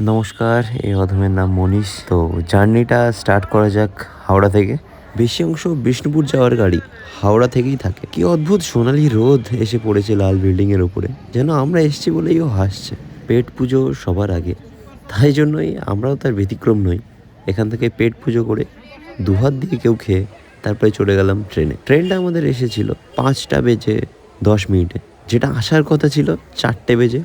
নমস্কার, এই অধমের নাম মনীষ। তো জার্নিটা স্টার্ট করা যাক হাওড়া থেকে। বেশি অংশ বিষ্ণুপুর যাওয়ার গাড়ি হাওড়া থেকেই থাকে। কি অদ্ভুত সোনালি রোদ এসে পড়েছে লাল বিল্ডিং এর উপরে, যেন আমরা এসেছি বলেই ও হাসছে। পেট পুজো সবার আগে, তাই জন্যই আমরাও তার ব্যতিক্রম নই। এখান থেকে পেট পুজো করে দুহাত দিয়ে কেউ খেয়ে তারপরে চলে গেলাম ট্রেনে। ট্রেনটা আমাদের এসেছিল 5:10 যেটা আসার কথা ছিল 4:50।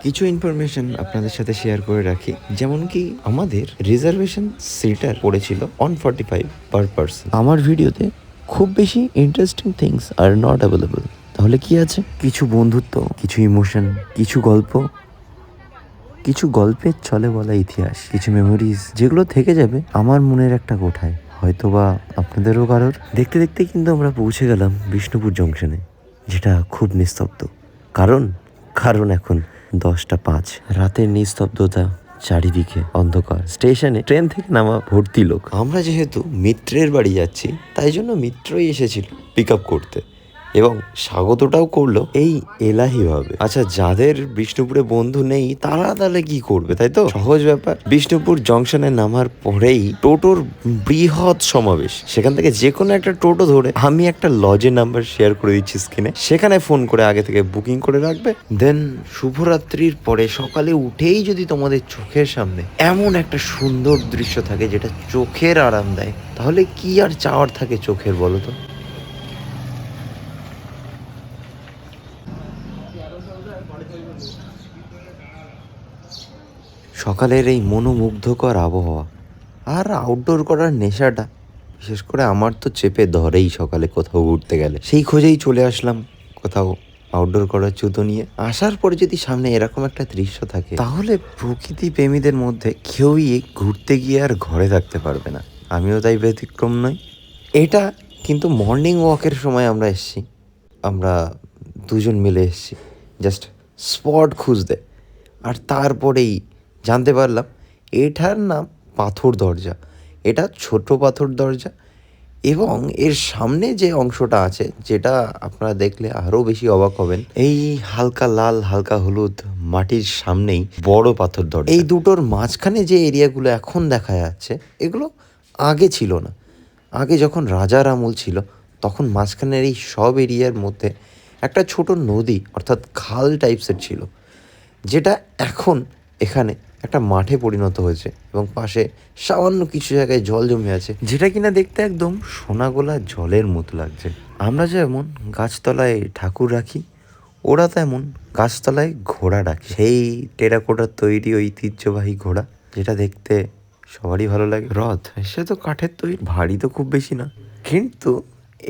কিছু ইনফরমেশন আপনাদের সাথে শেয়ার করে রাখি, যেমন কি আমাদের রিজার্ভেশন সিটার পড়েছিল 145 পার পারসন। আমার ভিডিওতে খুব বেশি interesting things are not available. তাহলে কি আছে? কিছু বন্ধুত্ব, কিছু ইমোশন, কিছু গল্প, কিছু গল্পের ছলে বলা ইতিহাস, কিছু মেমোরিজ যেগুলো থেকে যাবে আমার মনের একটা কোঠায়, হয়তোবা আপনাদেরও কারোর। দেখতে দেখতে কিন্তু আমরা পৌঁছে গেলাম বিষ্ণুপুর জংশনে, যেটা খুব নিস্তব্ধ। কারণ এখন 10:05। রাতের নিস্তব্ধতা, চারিদিকে অন্ধকার। স্টেশনে ট্রেন থেকে নামা ভর্তি লোক। আমরা যেহেতু মিত্রের বাড়ি যাচ্ছি, তাই জন্য মিত্রই এসেছিল পিক আপ করতে, এবং স্বাগতটাও করলো এই এলাহি ভাবে। আচ্ছা, যাদের বিষ্ণুপুরে বন্ধু নেই তারা তাহলে কি করবে, তাই তো? সহজ ব্যাপার। বিষ্ণুপুর জংশনে নামার পরেই টোটোর বৃহৎ সমাবেশ। সেখান থেকে যে কোনো একটা টোটো ধরে, আমি একটা লজের নাম্বার শেয়ার করে দিচ্ছি স্ক্রিনে, সেখানে ফোন করে আগে থেকে বুকিং করে রাখবে। দেন শুভরাত্রির পরে সকালে উঠেই যদি তোমাদের চোখের সামনে এমন একটা সুন্দর দৃশ্য থাকে যেটা চোখের আরাম দেয়, তাহলে কি আর চাওয়ার থাকে চোখের, বলো তো? সকালের এই মনোমুগ্ধকর আবহাওয়া আর আউটডোর করার নেশাটা বিশেষ করে আমার তো চেপে ধরেই সকালে কোথাও ঘুরতে গেলে। সেই খোঁজেই চলে আসলাম কোথাও আউটডোর করার জুতো নিয়ে। আসার পরে যদি সামনে এরকম একটা দৃশ্য থাকে, তাহলে প্রকৃতি প্রেমীদের মধ্যে কেউই ঘুরতে গিয়ে আর ঘরে থাকতে পারবে না। আমিও তাই ব্যতিক্রম নই। এটা কিন্তু মর্নিং ওয়াকের সময় আমরা এসেছি, আমরা দুজন মিলে এসেছি জাস্ট স্পট খুঁজতে। আর তারপরেই জানতে পারলাম এটার নাম পাথর দরজা। এটা ছোট পাথর দরজা, এবং এর সামনে যে অংশটা আছে, যেটা আপনারা দেখলে আরও বেশি অবাক হবেন, এই হালকা লাল হালকা হলুদ মাটির সামনেই বড় পাথর দরজা। এই দুটোর মাঝখানে যে এরিয়াগুলো এখন দেখা যাচ্ছে, এগুলো আগে ছিল না। আগে যখন রাজার আমল ছিল, তখন মাঝখানের এই সব এরিয়ার মধ্যে একটা ছোট নদী অর্থাৎ খাল টাইপসের ছিল, যেটা এখন এখানে একটা মাঠে পরিণত হয়েছে, এবং পাশে সামান্য কিছু জায়গায় জল জমে আছে, যেটা কিনা দেখতে একদম সোনাগোলা জলের মতো লাগছে। আমরা যেমন গাছতলায় ঠাকুর রাখি, ওরা তেমন গাছতলায় ঘোড়া রাখে। সেই টেরাকোটার তৈরি ঐতিহ্যবাহী ঘোড়া, যেটা দেখতে সবারই ভালো লাগে। রথ সে তো কাঠের তৈরি, ভারী তো খুব বেশি না, কিন্তু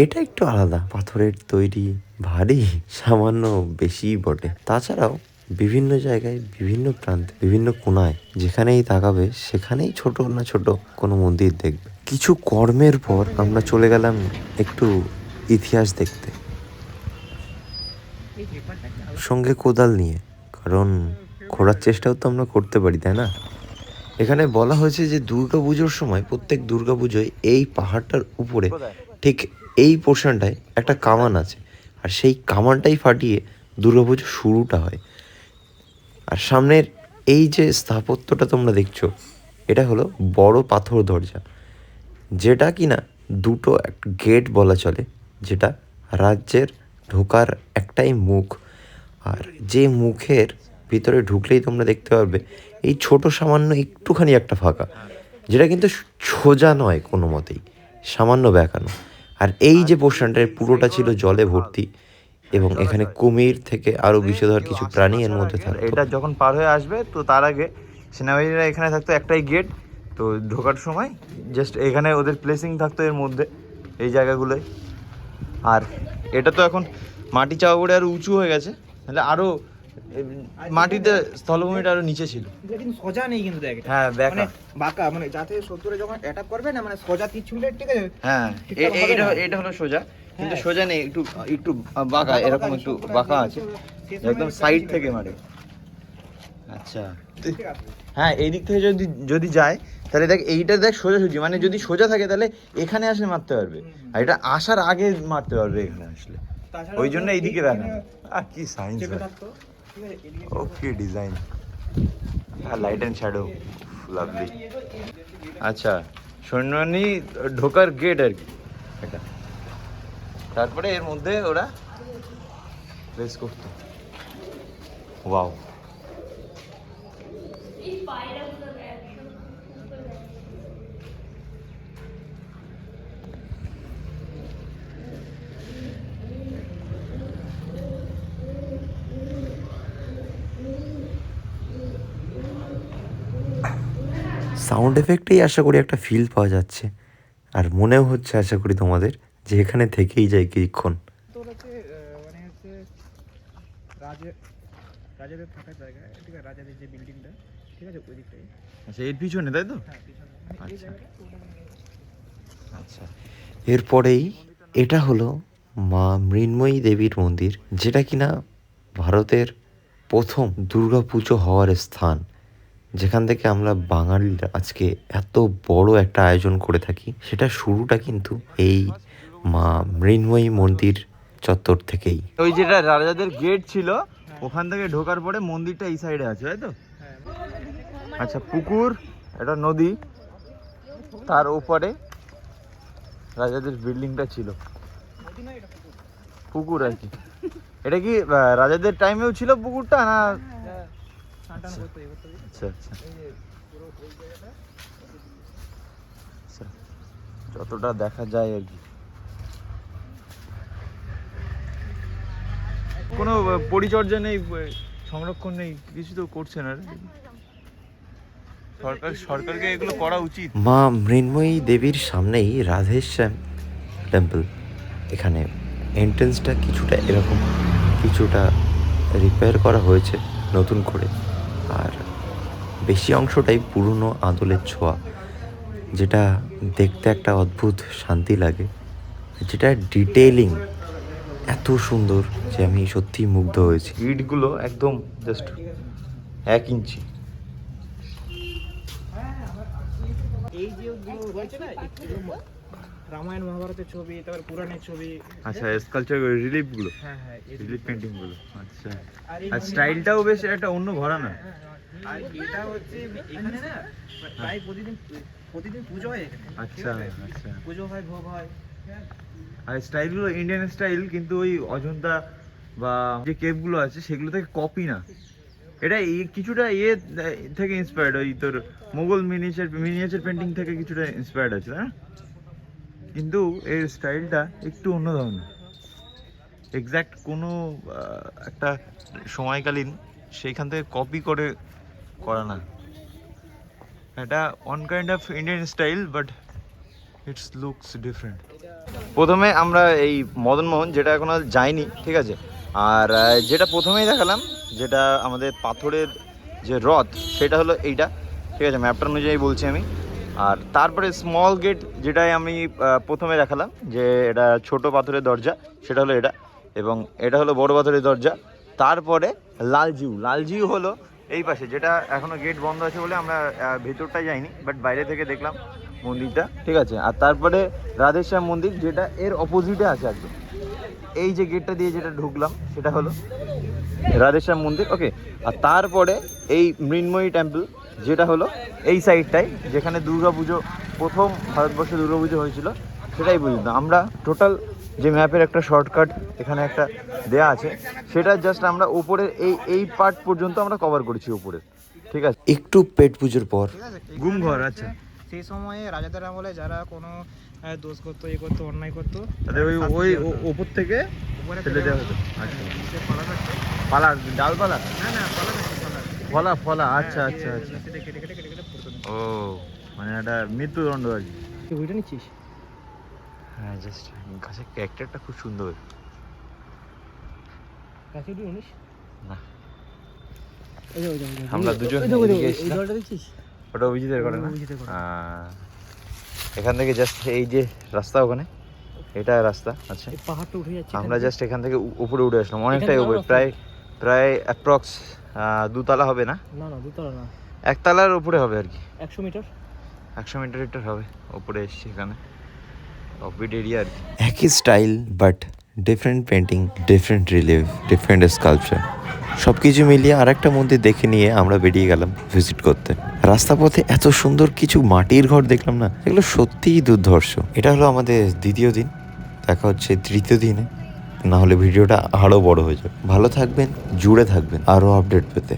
এটা একটু আলাদা, পাথরের তৈরি, ভারী সামান্য বেশি বটে। তাছাড়াও বিভিন্ন জায়গায়, বিভিন্ন প্রান্তে, বিভিন্ন কোনায় যেখানেই তাকাবে সেখানেই ছোট না ছোট কোনো মন্দির দেখবে। কিছু কর্মের পর আমরা চলে গেলাম একটু ইতিহাস দেখতে, সঙ্গে কোদাল নিয়ে, কারণ খোঁড়ার চেষ্টাও তো আমরা করতে পারি, তাই না? এখানে বলা হয়েছে যে দুর্গাপুজোর সময়, প্রত্যেক দুর্গাপুজোয় এই পাহাড়টার উপরে ঠিক এই পোর্শনটায় একটা কামান আছে, আর সেই কামানটাই ফাটিয়ে দুর্গাপুজো শুরুটা হয়। আর সামনের এই যে স্থাপত্যটা তোমরা দেখছো, এটা হলো বড় পাথর দরজা, যেটা কিনা দুটো গেট বলা চলে, যেটা রাজ্যের ঢোকার একটাই মুখ। আর যে মুখের ভিতরে ঢুকলেই তোমরা দেখতে পারবে এই ছোট সামান্য একটুখানি একটা ফাঁকা, যেটা কিন্তু সোজা নয় কোনো মতেই, সামান্য বেঁকানো। আর এই যে পোর্শনটার পুরোটা ছিল জলে ভর্তি, এবং এখানে কুমির থেকে আরো বিষধর কিছু প্রাণী এর মধ্যে থাকতো। এটা যখন পার হয়ে আসবে, তো তার আগে সেনাবাহিনীরা এখানে থাকতো, একটাই গেট। তো ঢোকার সময় জাস্ট এখানে ওদের প্লেসিং থাকতো এর মধ্যে, এই জায়গাগুলোয়। আর এটা তো এখন মাটি চাপা পড়ে আরো উঁচু হয়ে গেছে, তাহলে আরো মাটিতে স্থলভূমিটা আরো নিচে ছিল। কিন্তু সোজা নেই, কিন্তু দেখ, হ্যাঁ মানে বাঁকা, মানে যাতে শত্রুরা যখন অ্যাটাক করবে না, মানে সোজা তীর ছুঁলে, ঠিক আছে? হ্যাঁ, এটা হলো সোজা, কিন্তু সোজা নেই, একটু একটু বাঁকা, এরকম একটু বাঁকা আছে, একদম সাইড থেকে মারে। আচ্ছা, হ্যাঁ, এই দিক থেকে যদি যায়, তাহলে দেখ এইটা দেখ সোজাসুজি, মানে যদি সোজা থাকে তাহলে এখানে আসলে মারতে পারবে, আর এটা আসার আগে মারতে পারবে এখানে আসলে। তাছাড়া ওই জন্য এইদিকে রাখা কি সায়েন্স চেপে থাকতো, ঠিক আছে, এদিকে ওকে ডিজাইন আর লাইট অ্যান্ড শ্যাডো লাভলি। আচ্ছা সৈন্যবাহিনী ঢোকার গেট আর কি এটা, তারপরে এর মধ্যে ওরা প্লেস করতো। ওয়াও সাউন্ড এফেক্টেই আশা করি একটা ফিল পাওয়া যাচ্ছে, আর মনেও হচ্ছে আশা করি তোমাদের যে এখানে থেকেই যাই কিছুক্ষণ। তোর হচ্ছে মানে হচ্ছে রাজাদের থাকার জায়গা, ঠিক আছে, রাজাদের যে বিল্ডিংটা, ঠিক আছে, ওই দিকটাই। আচ্ছা এর পিছনে তাই তো? হ্যাঁ, পিছনে মানে এই আচ্ছা। জায়গাটা ওটা মানে আচ্ছা এরপরেই এটা হলো মা মৃন্ময়ী দেবীর মন্দির, যেটা কিনা ভারতের প্রথম দুর্গাপুজো হওয়ার স্থান, যেখান থেকে আমরা বাঙালিরা আজকে এত বড় একটা আয়োজন করে থাকি। সেটা শুরুটা কিন্তু এই মা মৃন্ময়ী মন্দির চত্বর থেকেই। ওই যেটা রাজাদের গেট ছিল ওখান থেকে ঢোকার পরে মন্দিরটা এই সাইডে আছে তাই তো? হ্যাঁ, আচ্ছা পুকুর, এটা নদী, তার উপরে রাজাদের বিল্ডিংটা ছিল, নদী নয়, এটা পুকুর। পুকুর আর কি। এটা কি রাজাদের টাইমেও ছিল পুকুরটা না? হ্যাঁ, স্নান টান করতো, এ করতো। আচ্ছা আচ্ছা এই যে পুরো এই জায়গাটা আচ্ছা, যতটা দেখা যায় আর কি। কোনো পরিচর্যা নেই, সংরক্ষণ নেই, কিছু তো করছে না রে। সরকারকে এগুলো করা উচিত। মা মৃন্ময়ী দেবীর সামনেই রাধেশ্যাম টেম্পল। এখানে এন্ট্রেন্সটা কিছুটা এরকম, কিছুটা রিপেয়ার করা হয়েছে নতুন করে, আর বেশি অংশটাই পুরনো আদলের ছোঁয়া, যেটা দেখতে একটা অদ্ভুত শান্তি লাগে, যেটা ডিটেইলিং এত সুন্দর যে আমি সত্যিই মুগ্ধ হয়েছি। ইটগুলো একদম জাস্ট 1 ইঞ্চি। এই যে গুলো রয়েছে না, এগুলো রামায়ণ মহাভারতের ছবি, তারপর পুরাণের ছবি। আচ্ছা স্কালচার রিলিফগুলো, হ্যাঁ হ্যাঁ, রিলিফ পেন্টিংগুলো। আচ্ছা আর এই আর স্টাইলটাও বেশ একটা অন্য ঘরানা। আর এটা হচ্ছে এখানে না প্রায় প্রতিদিন পুজো হয় এখানে। আচ্ছা আচ্ছা। পুজো হয়, ভোগ হয়। আর স্টাইলগুলো ইন্ডিয়ান স্টাইল, কিন্তু ওই অজন্তা বা যে কেভগুলো আছে সেগুলো থেকে কপি না, এটা কিছুটা থেকে ইন্সপায়ার্ড, ওই তোর মোগল মিনিয়েচার পেন্টিং থেকে কিছুটা ইন্সপায়ার্ড আছে না, কিন্তু এর স্টাইলটা একটু অন্য ধরনের। এক্স্যাক্ট কোনো একটা সময়কালীন সেইখান থেকে কপি করে করা না, এটা one kind of Indian style but it's looks different. প্রথমে আমরা এই মদনমোহন, যেটা এখন আর যায়নি, ঠিক আছে, আর যেটা প্রথমেই দেখালাম, যেটা আমাদের পাথরের যে রথ, সেটা হলো এইটা, ঠিক আছে, ম্যাপটা অনুযায়ী বলছি আমি। আর তারপরে স্মল গেট, যেটাই আমি প্রথমে দেখালাম, যে এটা ছোট পাথরের দরজা, সেটা হলো এটা, এবং এটা হলো বড় পাথরের দরজা। তারপরে লালজিউ হলো এই পাশে, যেটা এখনো গেট বন্ধ আছে বলে আমরা ভেতরটা যাইনি, বাট বাইরে থেকে দেখলাম মন্দিরটা, ঠিক আছে। আর তারপরে রাধেশ্যাম মন্দির, যেটা এর অপোজিটে আছে একদম, এই যে গেটটা দিয়ে যেটা ঢুকলাম সেটা হলো রাধেশ্যাম মন্দির, ওকে। আর তারপরে এই মৃন্ময়ী টেম্পল, যেটা হলো এই সাইডটাই, যেখানে দুর্গাপুজো প্রথম ভারতবর্ষে দুর্গাপুজো হয়েছিল, সেটাই বুঝলাম আমরা। টোটাল যে ম্যাপের একটা শর্টকাট এখানে একটা দেয়া আছে, সেটা জাস্ট আমরা উপরের এই পার্ট পর্যন্ত আমরা কভার করেছি উপরে, ঠিক আছে। একটু পেট পুজোর পর ঠিক আছে, গুমঘর, আচ্ছা। সেই সময়ে রাজাদের আমলে যারা কোনো দোষ করতো, করতো, অন্যায় করতো, তাদের ওই ওপর থেকে উপরে ফেলে দেওয়া হতো। আচ্ছা, সে পালা থাকতো। পালা, ডালপালা, না পালা থাকতো, পালা। ফলা, আচ্ছা আচ্ছা আচ্ছা। সেটা কেটে পড়তো। ও মানে একটা মৃত্যুদণ্ড আর কি। তুই ওইটা নিচ্ছিস? হ্যাঁ, জাস্ট গাছের ক্যারেক্টারটা খুব সুন্দর। কাছে তুই উনিস না, ওই যে আমরা দুজন এদিকে এসেছিলাম। জলটা দেখছিস? ওটা অভিজিতের করে না? অভিজিতের করে। এখান থেকে জাস্ট এই যে রাস্তা, ওখানে এটা রাস্তা। আচ্ছা, এই পাহাড়টা উঠে যাচ্ছে। আমরা জাস্ট এখান থেকে উপরে উঠে আসলাম, অনেকটাই এখানে উপরে, যাওয়ার প্রায় অ্যাপ্রক্স 2 তলা হবে না, না দুতলা না, 1 তলার উপরে হবে আর কি, 100 মিটার। 100 মিটার হবে উপরে এসছি। এখানে অফবিট এরিয়া আর কি। একই style but different painting, different relief, different sculpture, সব কিছু মিলিয়ে আর একটা মন্দির দেখে নিয়ে আমরা বেরিয়ে গেলাম ভিজিট করতে। রাস্তা পথে এত সুন্দর কিছু মাটির ঘর দেখলাম না, এগুলো সত্যিই দুর্ধর্ষ। এটা হলো আমাদের দ্বিতীয় দিন, দেখা হচ্ছে তৃতীয় দিনে, না হলে ভিডিওটা আরও বড় হয়ে যাবে। ভালো থাকবেন, জুড়ে থাকবেন আরও আপডেট পেতে।